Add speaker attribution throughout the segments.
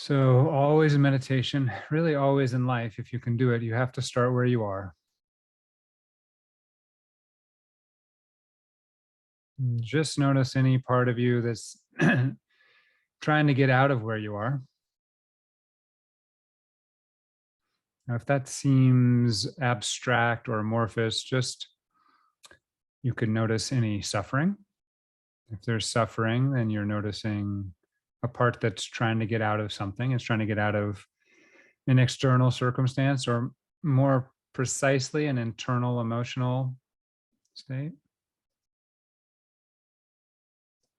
Speaker 1: So always in meditation, really always in life, if you can do it, you have to start where you are. Just notice any part of you that's trying to get out of where you are. Now, if that seems abstract or amorphous, just you can notice any suffering. If there's suffering, then you're noticing a part that's trying to get out of something. It's trying to get out of an external circumstance, or more precisely, an internal emotional state.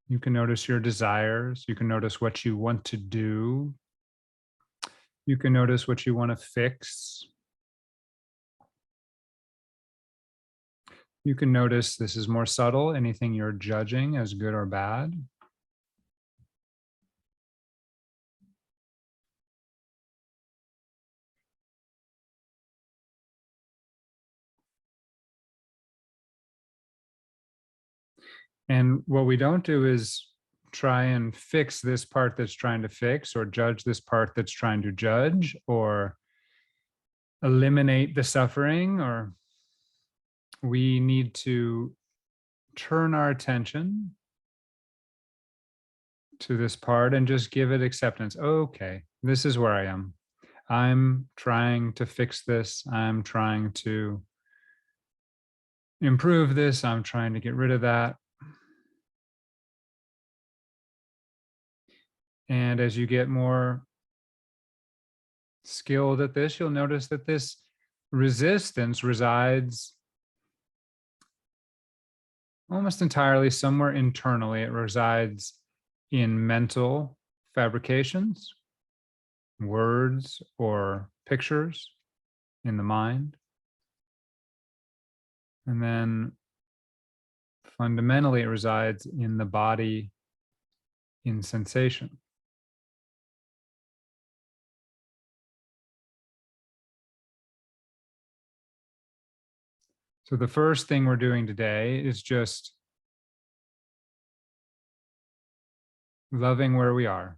Speaker 1: You can notice your desires. You can notice what you want to do. You can notice what you want to fix. You can notice, this is more subtle, anything you're judging as good or bad. And what we don't do is try and fix this part that's trying to fix, or judge this part that's trying to judge, or eliminate the suffering. Or we need to turn our attention to this part and just give it acceptance. Okay, this is where I am. I'm trying to fix this. I'm trying to improve this. I'm trying to get rid of that. And as you get more skilled at this, you'll notice that this resistance resides almost entirely somewhere internally. It resides in mental fabrications, words or pictures in the mind. And then fundamentally, it resides in the body, in sensation. So the first thing we're doing today is just loving where we are.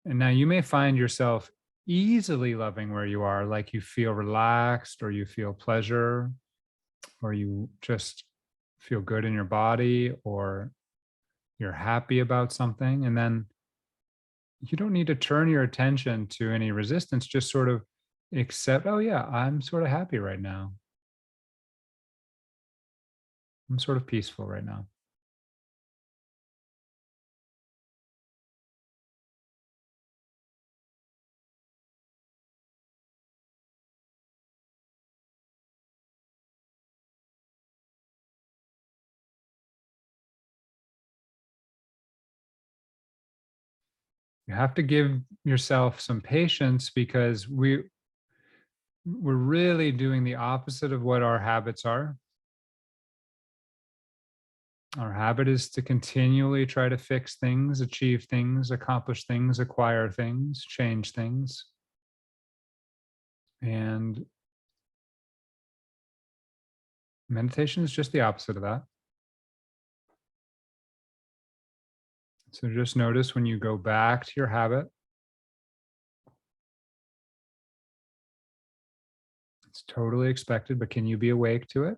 Speaker 1: And now you may find yourself easily loving where you are, like you feel relaxed, or you feel pleasure, or you just feel good in your body, or you're happy about something. And then you don't need to turn your attention to any resistance, just sort of accept, oh yeah, I'm sort of happy right now. I'm sort of peaceful right now. You have to give yourself some patience, because we're really doing the opposite of what our habits are. Our habit is to continually try to fix things, achieve things, accomplish things, acquire things, change things. And meditation is just the opposite of that. So just notice when you go back to your habit. It's totally expected, but can you be awake to it?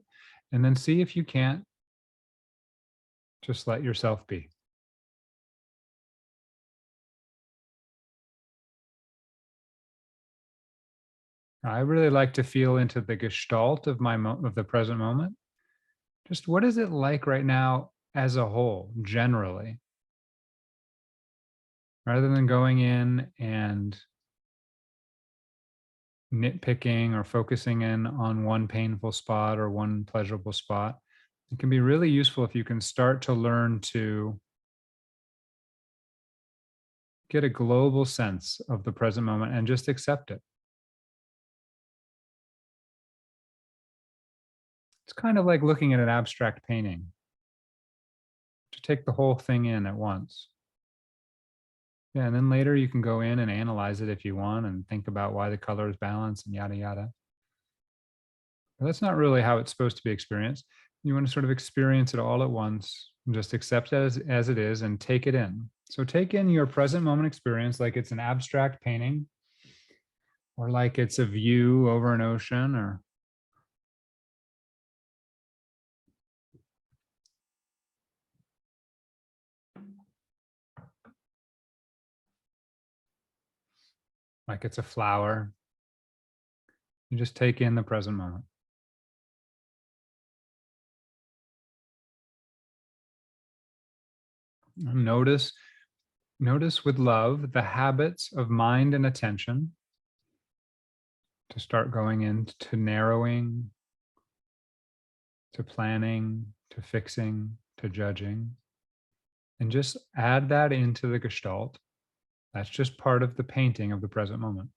Speaker 1: And then see if you can't just let yourself be. I really like to feel into the gestalt of of the present moment. Just what is it like right now as a whole, generally, rather than going in and nitpicking or focusing in on one painful spot or one pleasurable spot. It can be really useful if you can start to learn to get a global sense of the present moment and just accept it. It's kind of like looking at an abstract painting, to take the whole thing in at once. Yeah, and then later you can go in and analyze it if you want, and think about why the color is balanced and yada yada. But that's not really how it's supposed to be experienced. You want to sort of experience it all at once, Just accept it as it is and take it in. So take in your present moment experience like it's an abstract painting or like it's a view over an ocean or like it's a flower. You just take in the present moment. And notice with love the habits of mind and attention to start going into narrowing, to planning, to fixing, to judging. And just add that into the gestalt. That's just part of the painting of the present moment.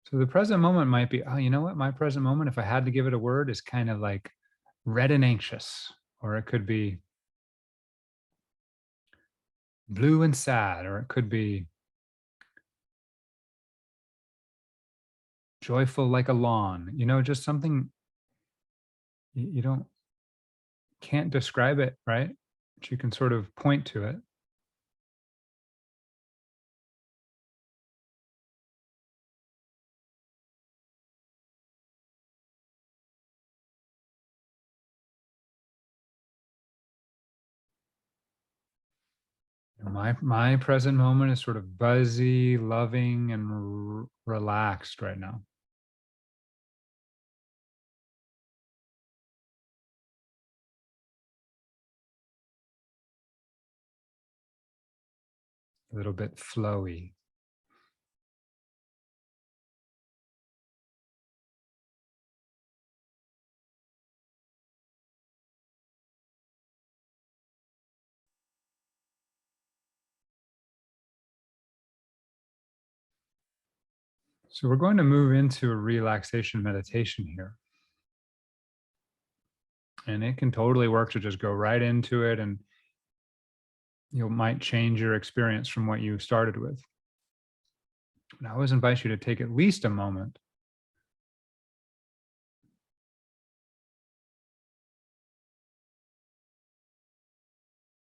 Speaker 1: So the present moment might be, oh, you know what? My present moment, if I had to give it a word, is kind of like red and anxious, or it could be blue and sad, or it could be joyful like a lawn, just something you don't can't describe it, right? But you can sort of point to it. My present moment is sort of buzzy, loving, and relaxed right now. A little bit flowy. So we're going to move into a relaxation meditation here. And it can totally work to just go right into it, and you might change your experience from what you started with. And I always invite you to take at least a moment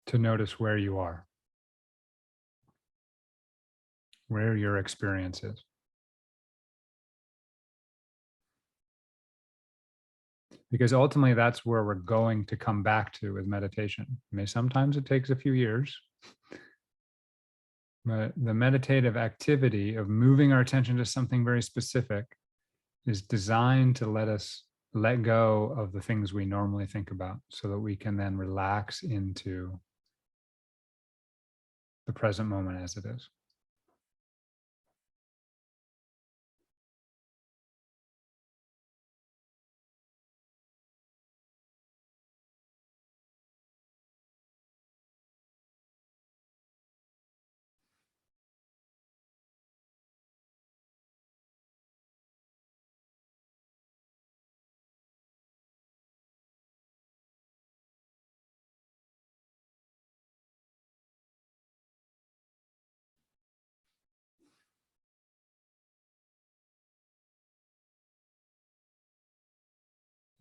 Speaker 1: to notice where you are, where your experience is. Because ultimately, that's where we're going to come back to with meditation. Sometimes it takes a few years, but the meditative activity of moving our attention to something very specific is designed to let us let go of the things we normally think about so that we can then relax into the present moment as it is.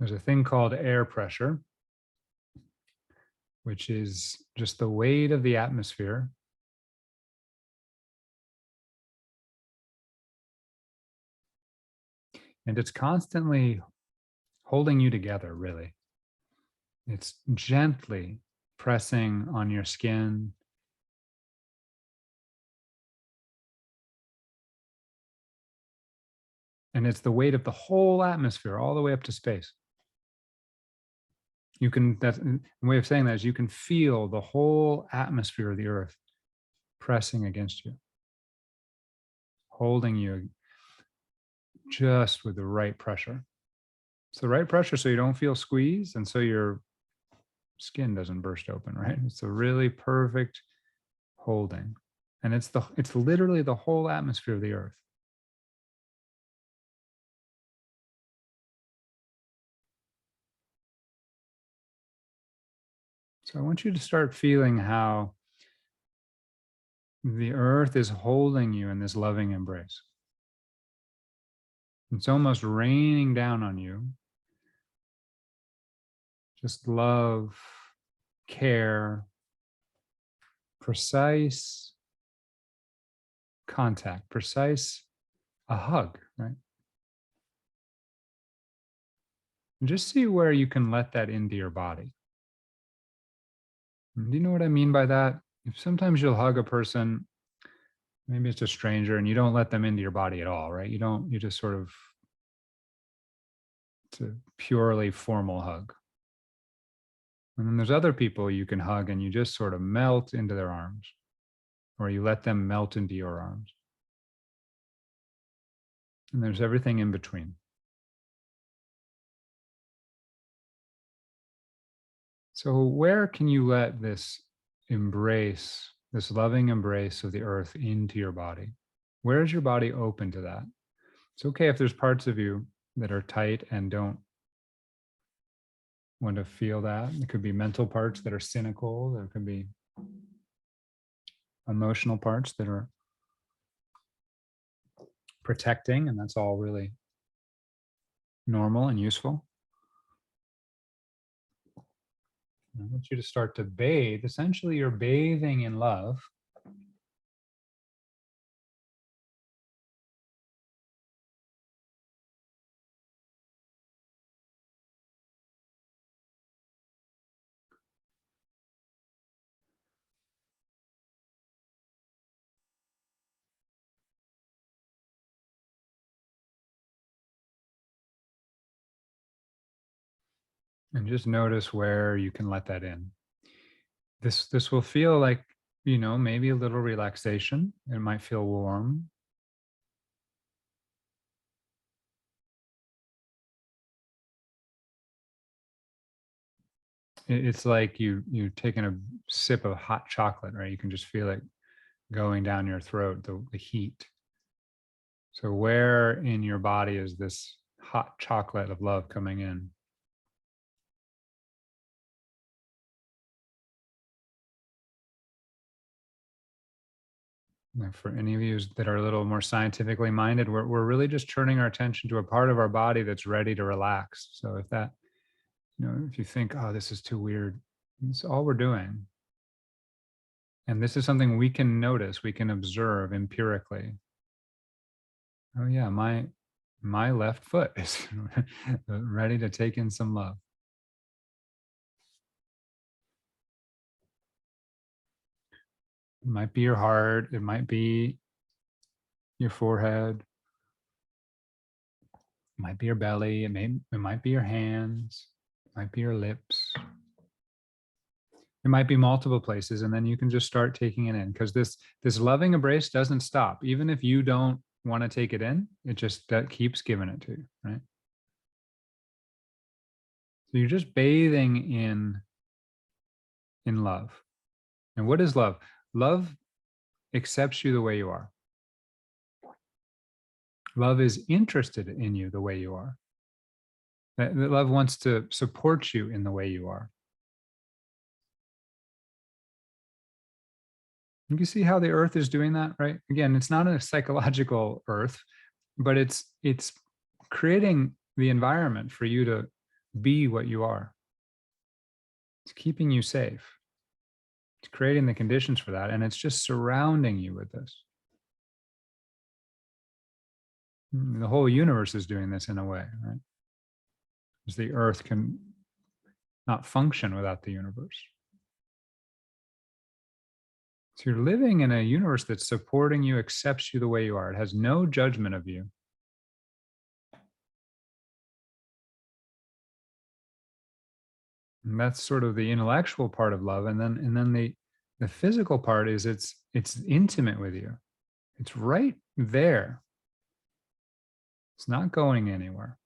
Speaker 1: There's a thing called air pressure, which is just the weight of the atmosphere. And it's constantly holding you together, really. It's gently pressing on your skin. And it's the weight of the whole atmosphere all the way up to space. That's a way of saying that is you can feel the whole atmosphere of the earth pressing against you, holding you just with the right pressure. It's the right pressure so you don't feel squeezed and so your skin doesn't burst open, right? It's a really perfect holding. And it's literally the whole atmosphere of the earth. So I want you to start feeling how the earth is holding you in this loving embrace. It's almost raining down on you. Just love care, precise contact, precise a hug, right? And just see where you can let that into your body. And do you know what I mean by that? If sometimes you'll hug a person, maybe it's a stranger, and you don't let them into your body at all, right? You just sort of, it's a purely formal hug. And then there's other people you can hug and you just sort of melt into their arms, or you let them melt into your arms. And there's everything in between. So, where can you let this embrace, this loving embrace of the earth into your body? Where is your body open to that? It's okay if there's parts of you that are tight and don't want to feel that. It could be mental parts that are cynical, there could be emotional parts that are protecting, and that's all really normal and useful. I want you to start to bathe. Essentially, you're bathing in love. And just notice where you can let that in. This will feel like, maybe a little relaxation. It might feel warm. It's like you taking a sip of hot chocolate, right? You can just feel it going down your throat, the heat. So where in your body is this hot chocolate of love coming in? Now, for any of you that are a little more scientifically minded, we're really just turning our attention to a part of our body that's ready to relax. So if that, if you think, oh, this is too weird, it's all we're doing. And this is something we can notice, we can observe empirically. Oh yeah, my left foot is ready to take in some love. It might be your heart, it might be your forehead, it might be your belly, it might be your hands, it might be your lips. It might be multiple places, and then you can just start taking it in, because this loving embrace doesn't stop. Even if you don't want to take it in, it just that keeps giving it to you, right? So you're just bathing in love. And what is love? Love accepts you the way you are. Love is interested in you the way you are. That love wants to support you in the way you are. You can see how the earth is doing that, right? Again, it's not a psychological earth, but it's creating the environment for you to be what you are. It's keeping you safe. It's creating the conditions for that, and it's just surrounding you with this. The whole universe is doing this in a way, right? Because the earth can not function without the universe. So you're living in a universe that's supporting you, accepts you the way you are. It has no judgment of you. And that's sort of the intellectual part of love. And then the physical part is it's intimate with you. It's right there. It's not going anywhere.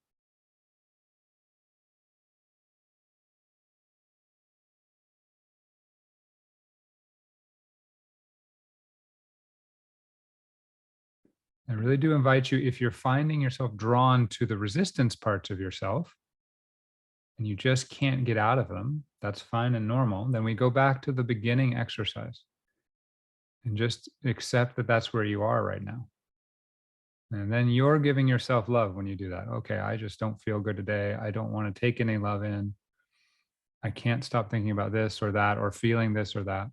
Speaker 1: I really do invite you, if you're finding yourself drawn to the resistance parts of yourself and you just can't get out of them, that's fine and normal. Then we go back to the beginning exercise and just accept that that's where you are right now. And then you're giving yourself love when you do that. Okay, I just don't feel good today. I don't want to take any love in. I can't stop thinking about this or that or feeling this or that.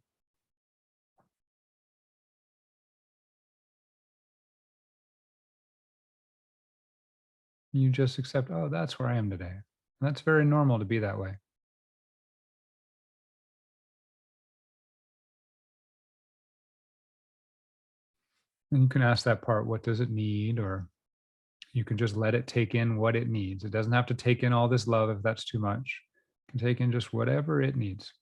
Speaker 1: You just accept, oh, that's where I am today. And that's very normal to be that way. And you can ask that part, what does it need? Or you can just let it take in what it needs. It doesn't have to take in all this love if that's too much. It can take in just whatever it needs.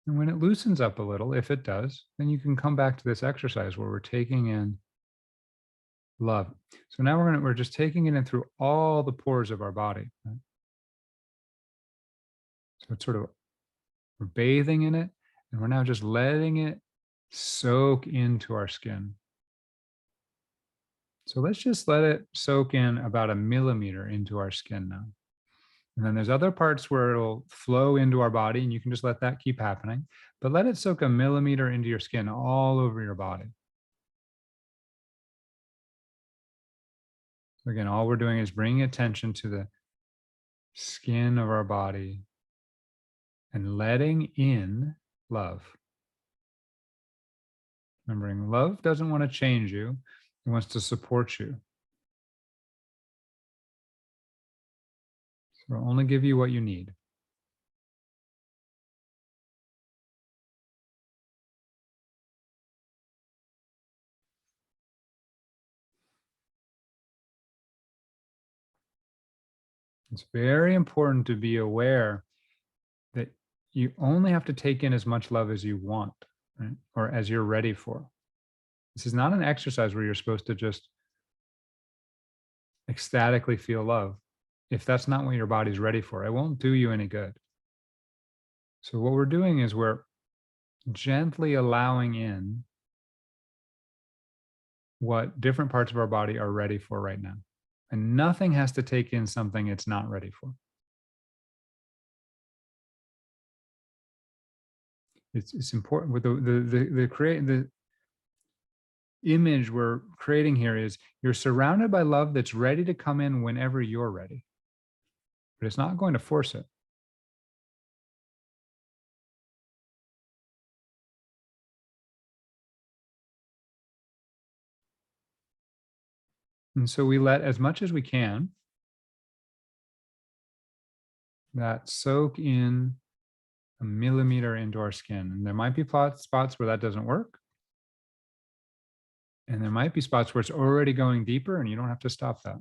Speaker 1: And when it loosens up a little, if it does, then you can come back to this exercise where we're taking in love. So now we're just taking it in through all the pores of our body. Right? So it's sort of we're bathing in it, and we're now just letting it soak into our skin. So let's just let it soak in about a millimeter into our skin now. And then there's other parts where it'll flow into our body, and you can just let that keep happening. But let it soak a millimeter into your skin all over your body. So again, all we're doing is bringing attention to the skin of our body and letting in love. Remembering love doesn't want to change you, it wants to support you. So it'll only give you what you need. It's very important to be aware that you only have to take in as much love as you want, right? Or as you're ready for. This is not an exercise where you're supposed to just ecstatically feel love. If that's not what your body's ready for, it won't do you any good. So, what we're doing is we're gently allowing in what different parts of our body are ready for right now. And nothing has to take in something it's not ready for. It's important with the image we're creating here is you're surrounded by love that's ready to come in whenever you're ready, but it's not going to force it. And so we let as much as we can that soak in a millimeter into our skin. And there might be spots where that doesn't work. And there might be spots where it's already going deeper and you don't have to stop that.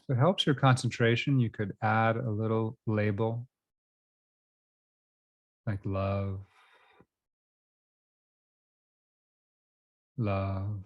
Speaker 1: If it helps your concentration, you could add a little label like love, love.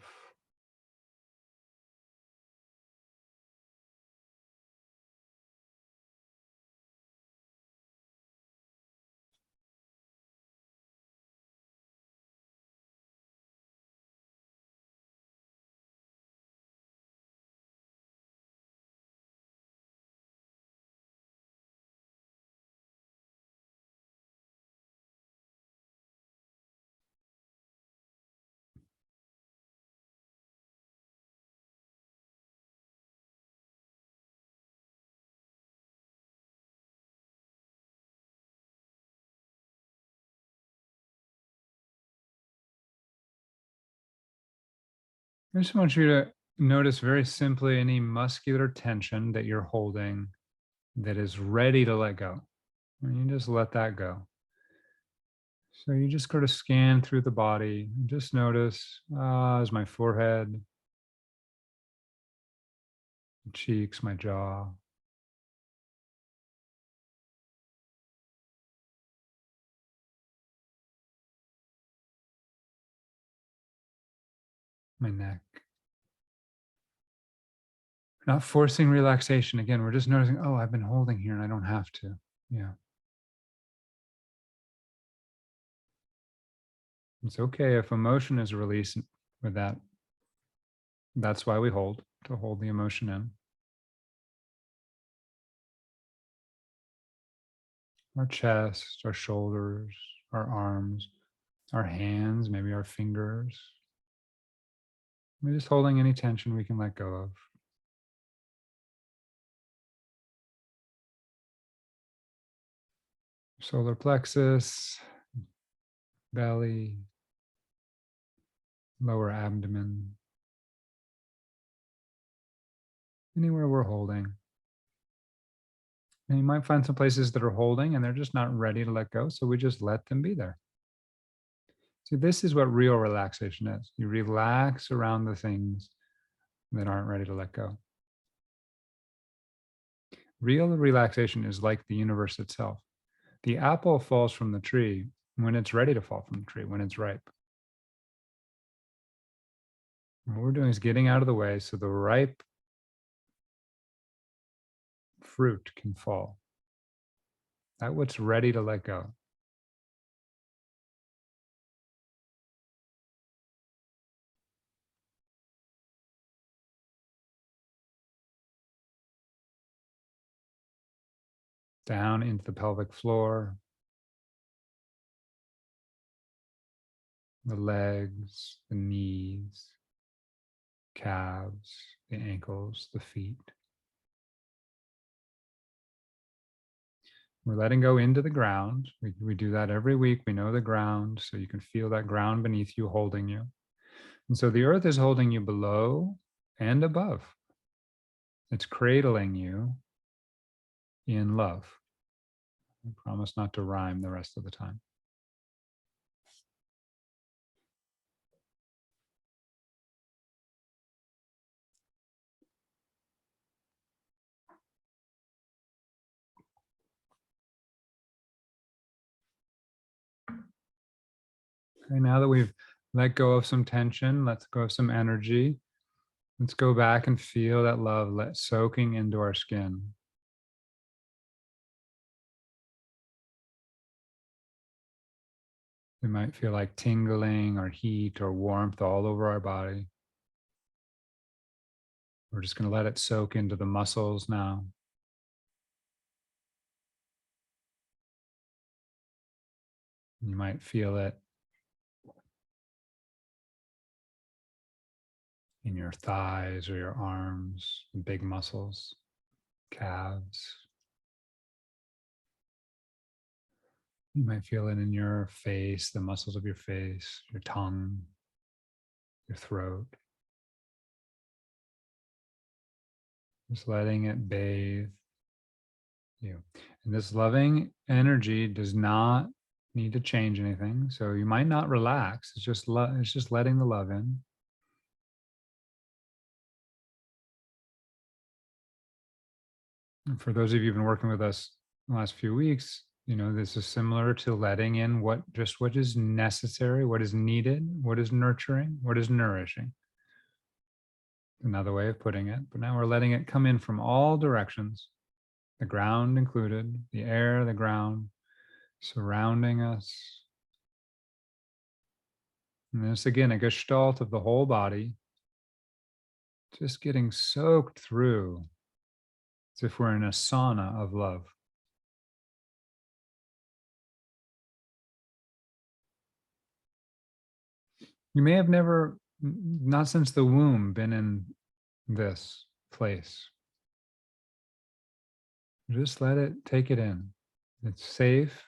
Speaker 1: I just want you to notice very simply any muscular tension that you're holding that is ready to let go. And you just let that go. So you just sort of scan through the body and just notice, is my forehead, my cheeks, my jaw, my neck. We're not forcing relaxation. Again, we're just noticing, oh, I've been holding here and I don't have to. Yeah. It's okay if emotion is released with that. That's why we hold, to hold the emotion in. our chest, our shoulders, our arms, our hands, maybe our fingers. We're just holding any tension we can let go of. Solar plexus, belly, lower abdomen, anywhere we're holding. And you might find some places that are holding and they're just not ready to let go. So we just let them be there. See, this is what real relaxation is. You relax around the things that aren't ready to let go. Real relaxation is like the universe itself. The apple falls from the tree when it's ready to fall from the tree, when it's ripe. What we're doing is getting out of the way so the ripe fruit can fall. That what's ready to let go. Down into the pelvic floor, the legs, the knees, calves, the ankles, the feet. We're letting go into the ground. We do that every week. We know the ground, so you can feel that ground beneath you holding you. And so the earth is holding you below and above. It's cradling you in love. I promise not to rhyme the rest of the time. Okay, now that we've let go of some tension, let go of some energy, let's go back and feel that love soaking into our skin. We might feel like tingling or heat or warmth all over our body. We're just going to let it soak into the muscles now. You might feel it in your thighs or your arms, the big muscles, calves. You might feel it in your face, the muscles of your face, your tongue, your throat. Just letting it bathe you. And this loving energy does not need to change anything. So you might not relax. It's just it's just letting the love in. And for those of you who've been working with us the last few weeks, you know, this is similar to letting in what is necessary, what is needed, what is nurturing, what is nourishing. Another way of putting it. But now we're letting it come in from all directions, the ground included, the air, the ground, surrounding us. And this again, a gestalt of the whole body, just getting soaked through as if we're in a sauna of love. You may have never, not since the womb, been in this place. Just let it take it in. It's safe.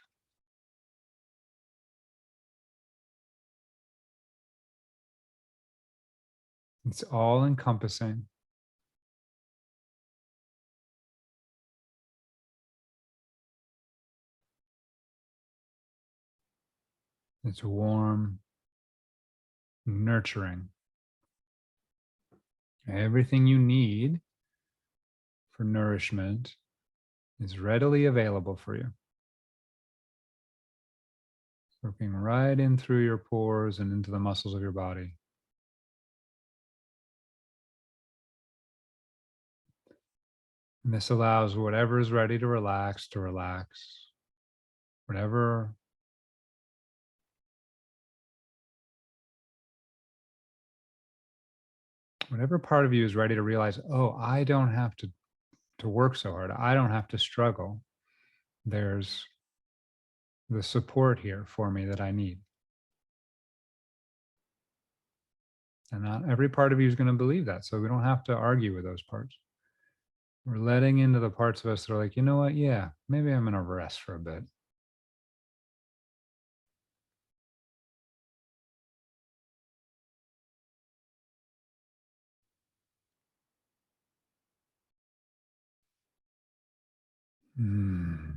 Speaker 1: It's all encompassing. It's warm, nurturing. Everything you need for nourishment is readily available for you. Soaking right in through your pores and into the muscles of your body. And this allows whatever is ready to relax. Whatever part of you is ready to realize, oh, I don't have to work so hard. I don't have to struggle. There's the support here for me that I need. And not every part of you is going to believe that. So we don't have to argue with those parts. We're letting into the parts of us that are like, you know what? Yeah, maybe I'm going to rest for a bit. Mm.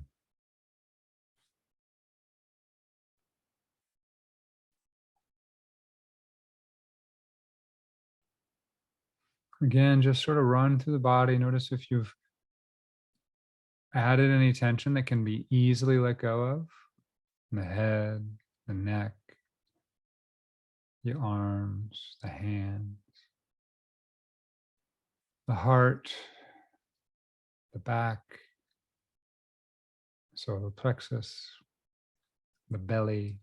Speaker 1: Again, just sort of run through the body. Notice if you've added any tension that can be easily let go of the head, the neck, the arms, the hands, the heart, the back, solar plexus, the belly,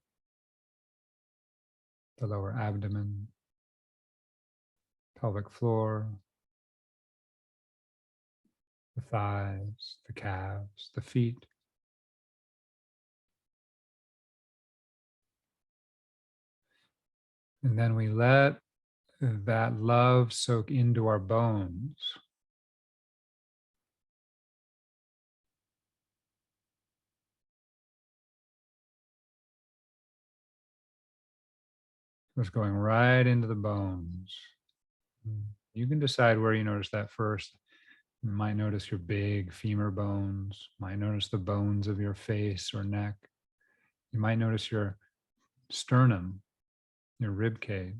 Speaker 1: the lower abdomen, pelvic floor, the thighs, the calves, the feet. And then we let that love soak into our bones. It's going right into the bones. You can decide where you notice that first. You might notice your big femur bones, might notice the bones of your face or neck. You might notice your sternum, your rib cage,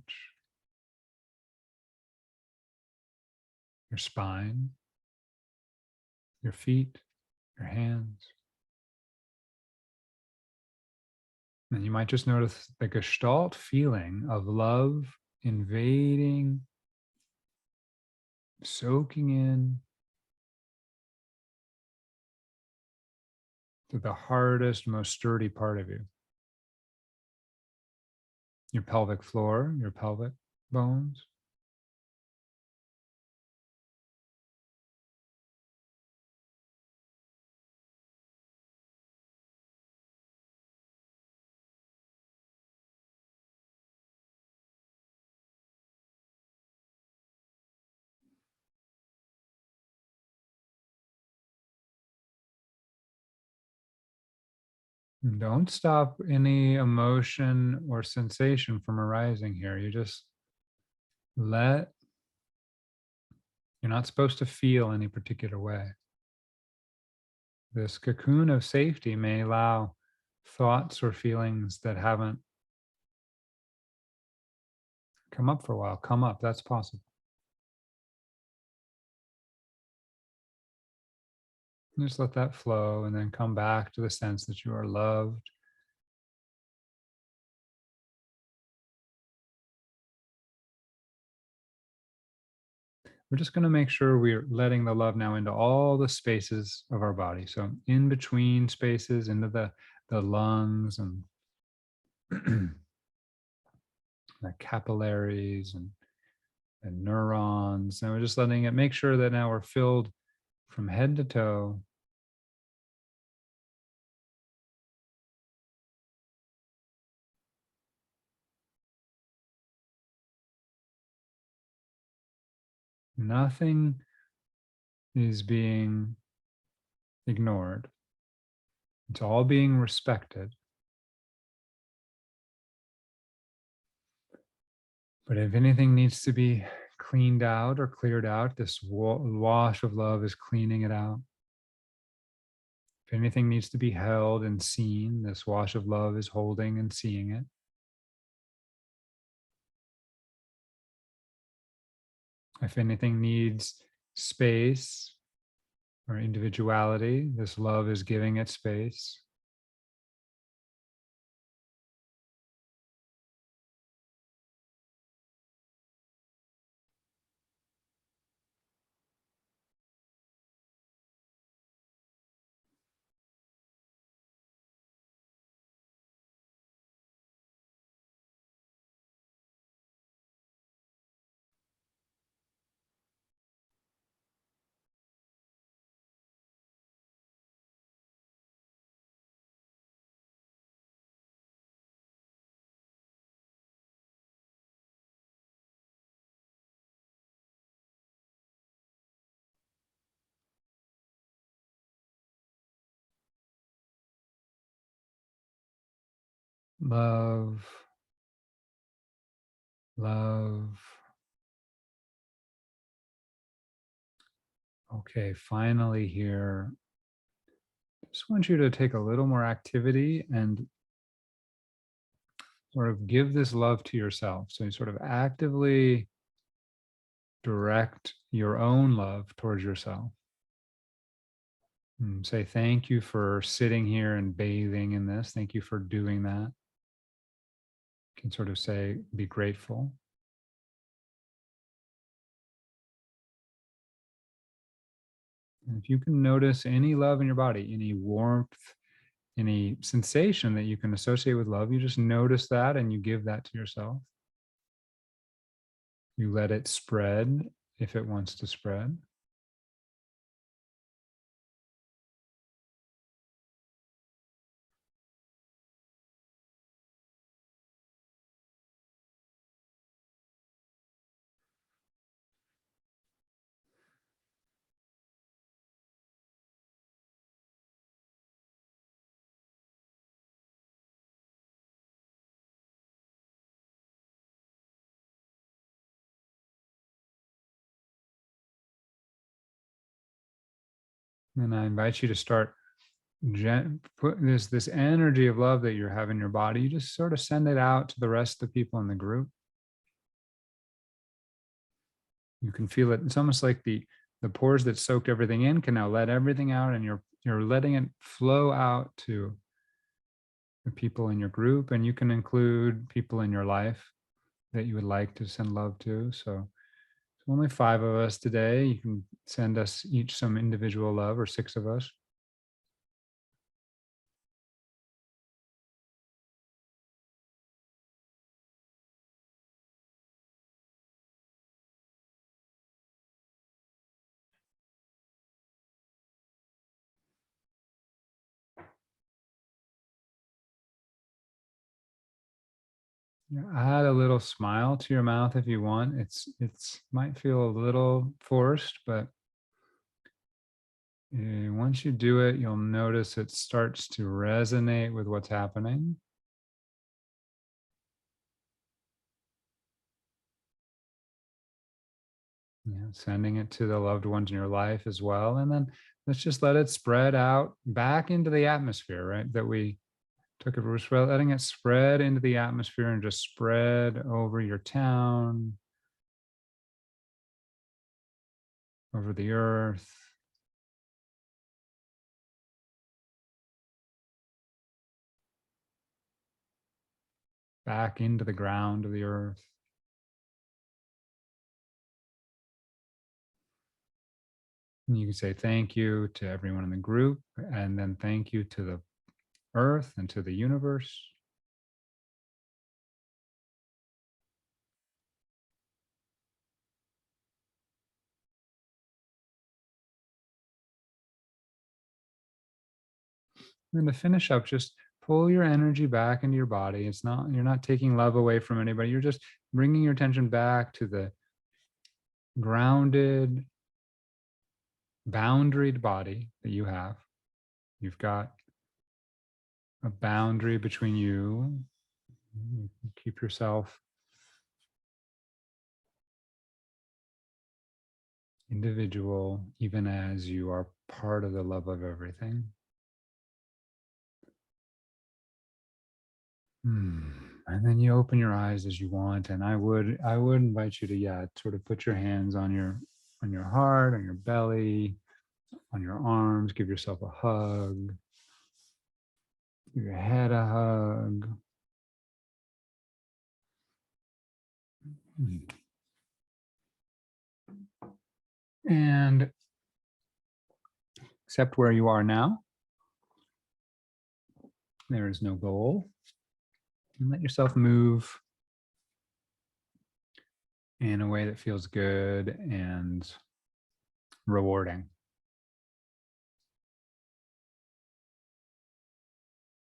Speaker 1: your spine, your feet, your hands. And you might just notice the gestalt feeling of love invading, soaking in to the hardest, most sturdy part of you, your pelvic floor, your pelvic bones. Don't stop any emotion or sensation from arising here. You just let, you're not supposed to feel any particular way. This cocoon of safety may allow thoughts or feelings that haven't come up for a while come up. That's possible. Just let that flow and then come back to the sense that you are loved. We're just going to make sure we're letting the love now into all the spaces of our body. So in between spaces, into the lungs and the capillaries and neurons. And we're just letting it make sure that now we're filled from head to toe. Nothing is being ignored. It's all being respected. But if anything needs to be cleaned out or cleared out, this wash of love is cleaning it out. If anything needs to be held and seen, this wash of love is holding and seeing it. If anything needs space or individuality, this love is giving it space. love, love. Okay, finally here, just want you to take a little more activity and sort of give this love to yourself. So you sort of actively direct your own love towards yourself. Say thank you for sitting here and bathing in this. Thank you for doing that. You can sort of say, be grateful. And if you can notice any love in your body, any warmth, any sensation that you can associate with love, you just notice that and you give that to yourself. You let it spread if it wants to spread. And I invite you to start put this energy of love that you have in your body. You just sort of send it out to the rest of the people in the group. You can feel it. It's almost like the pores that soaked everything in can now let everything out, and you're letting it flow out to the people in your group, and you can include people in your life that you would like to send love to. So it's only 5 of us today. You can send us each some individual love, or 6 of us. Yeah, add a little smile to your mouth if you want. It's might feel a little forced, but once you do it, you'll notice it starts to resonate with what's happening. Yeah, sending it to the loved ones in your life as well, and then let's just let it spread out back into the atmosphere, right? That we took it. We're letting it spread into the atmosphere and just spread over your town, over the earth, back into the ground of the earth. And you can say thank you to everyone in the group, and then thank you to the earth and to the universe. And to finish up, just pull your energy back into your body. It's not, you're not taking love away from anybody. You're just bringing your attention back to the grounded, boundaried body that you have. You've got a boundary between you. You can keep yourself individual, even as you are part of the love of everything. And then you open your eyes as you want, and I would invite you to, yeah, sort of put your hands on your heart, on your belly, on your arms. Give yourself a hug. Give your head a hug. And accept where you are now. There is no goal. And let yourself move in a way that feels good and rewarding.